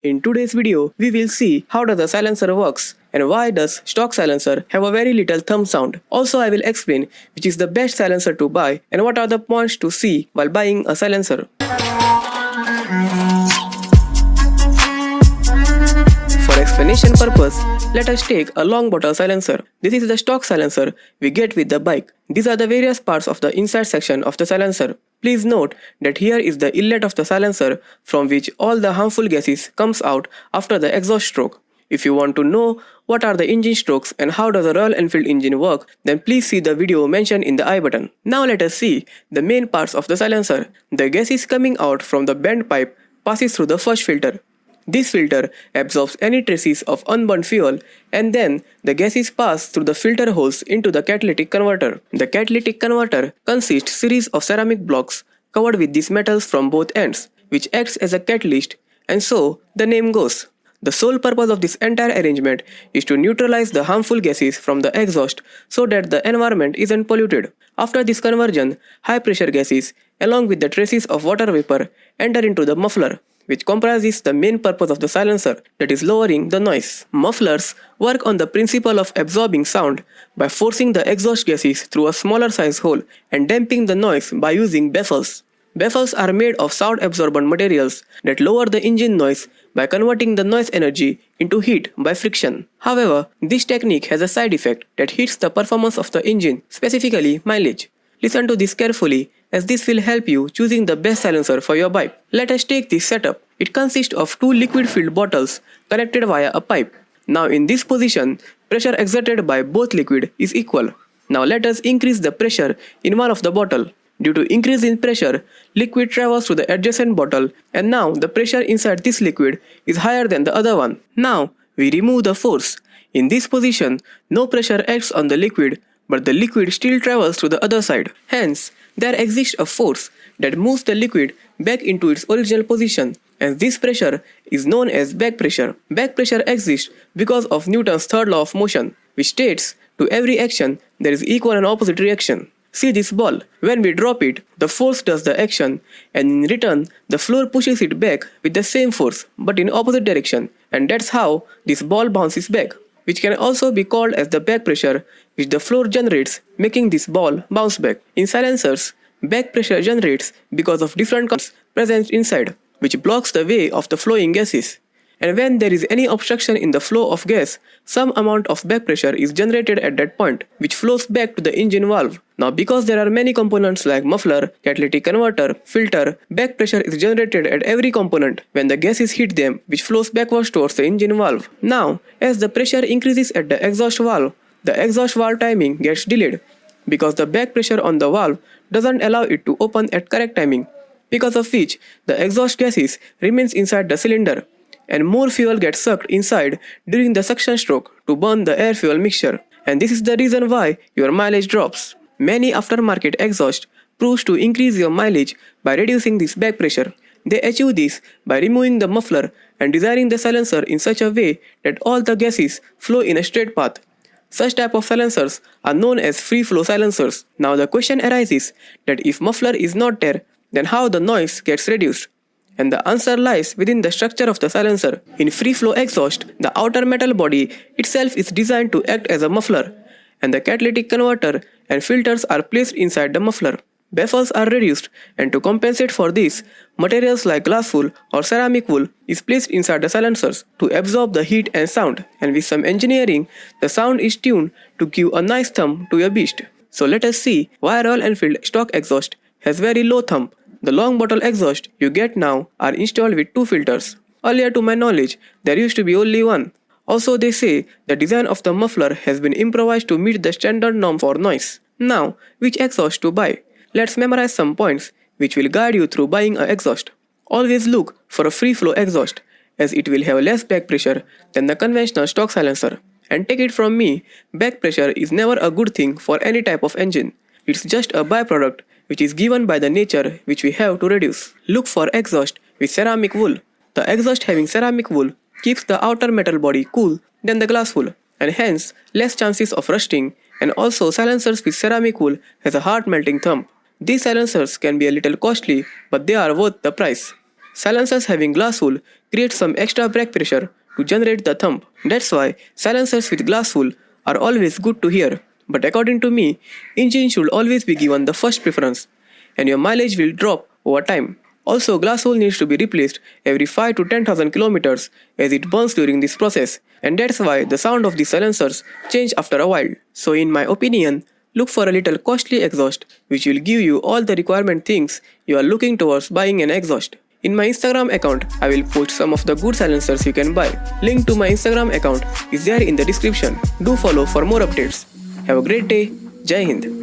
In today's video, we will see how does a silencer works and why does stock silencer have a very little thumb sound. Also, I will explain which is the best silencer to buy and what are the points to see while buying a silencer. For explanation purpose, let us take a long bottle silencer. This is the stock silencer we get with the bike. These are the various parts of the inside section of the silencer. Please note that here is the inlet of the silencer from which all the harmful gases comes out after the exhaust stroke. If you want to know what are the engine strokes and how does a Royal Enfield engine work, then please see the video mentioned in the I button. Now let us see the main parts of the silencer. The gases coming out from the bent pipe passes through the first filter. This filter absorbs any traces of unburned fuel and then the gases pass through the filter holes into the catalytic converter. The catalytic converter consists series of ceramic blocks covered with these metals from both ends, which acts as a catalyst, and so the name goes. The sole purpose of this entire arrangement is to neutralize the harmful gases from the exhaust so that the environment isn't polluted. After this conversion, high pressure gases along with the traces of water vapor enter into the muffler, which comprises the main purpose of the silencer, that is lowering the noise. Mufflers work on the principle of absorbing sound by forcing the exhaust gases through a smaller size hole and damping the noise by using baffles. Baffles are made of sound absorbent materials that lower the engine noise by converting the noise energy into heat by friction. However, this technique has a side effect that hits the performance of the engine, specifically mileage. Listen to this carefully as this will help you choosing the best silencer for your bike. Let us take this setup. It consists of two liquid-filled bottles connected via a pipe. Now in this position, pressure exerted by both liquid is equal. Now let us increase the pressure in one of the bottle. Due to increase in pressure, liquid travels to the adjacent bottle and now the pressure inside this liquid is higher than the other one. Now we remove the force. In this position, no pressure acts on the liquid, but the liquid still travels to the other side. Hence, there exists a force that moves the liquid back into its original position, and this pressure is known as back pressure. Back pressure exists because of Newton's third law of motion, which states to every action there is equal and opposite reaction. See this ball. When we drop it, the force does the action, and in return, the floor pushes it back with the same force but in opposite direction, and that's how this ball bounces back, which can also be called as the back pressure which the floor generates, making this ball bounce back. In silencers, back pressure generates because of different currents present inside, which blocks the way of the flowing gases. And when there is any obstruction in the flow of gas, some amount of back pressure is generated at that point, which flows back to the engine valve. Now because there are many components like muffler, catalytic converter, filter, back pressure is generated at every component when the gases hit them, which flows backwards towards the engine valve. Now, as the pressure increases at the exhaust valve timing gets delayed because the back pressure on the valve doesn't allow it to open at correct timing, because of which the exhaust gases remains inside the cylinder and more fuel gets sucked inside during the suction stroke to burn the air-fuel mixture, and this is the reason why your mileage drops. Many aftermarket exhaust proves to increase your mileage by reducing this back pressure. They achieve this by removing the muffler and designing the silencer in such a way that all the gases flow in a straight path. Such type of silencers are known as free-flow silencers. Now the question arises that if muffler is not there, then how the noise gets reduced? And the answer lies within the structure of the silencer. In free-flow exhaust, the outer metal body itself is designed to act as a muffler, and the catalytic converter and filters are placed inside the muffler. Baffles are reduced, and to compensate for this, materials like glass wool or ceramic wool is placed inside the silencers to absorb the heat and sound, and with some engineering, the sound is tuned to give a nice thump to your beast. So let us see why Royal Enfield stock exhaust has very low thump. The long bottle exhaust you get now are installed with two filters. Earlier to my knowledge, there used to be only one. Also they say the design of the muffler has been improvised to meet the standard norm for noise. Now, which exhaust to buy? Let's memorize some points which will guide you through buying an exhaust. Always look for a free flow exhaust, as it will have less back pressure than the conventional stock silencer. And take it from me, back pressure is never a good thing for any type of engine. It's just a byproduct which is given by the nature which we have to reduce. Look for exhaust with ceramic wool. The exhaust having ceramic wool keeps the outer metal body cool than the glass wool, and hence less chances of rusting, and also silencers with ceramic wool has a hard melting thump. These silencers can be a little costly, but they are worth the price. Silencers having glass wool create some extra brake pressure to generate the thump. That's why silencers with glass wool are always good to hear. But according to me, engine should always be given the first preference, and your mileage will drop over time. Also, glass wool needs to be replaced every 5 to 10,000 kilometers as it burns during this process, and that's why the sound of the silencers change after a while. So in my opinion, look for a little costly exhaust which will give you all the requirement things you are looking towards buying an exhaust. In my Instagram account, I will post some of the good silencers you can buy. Link to my Instagram account is there in the description. Do follow for more updates. Have a great day. Jai Hind.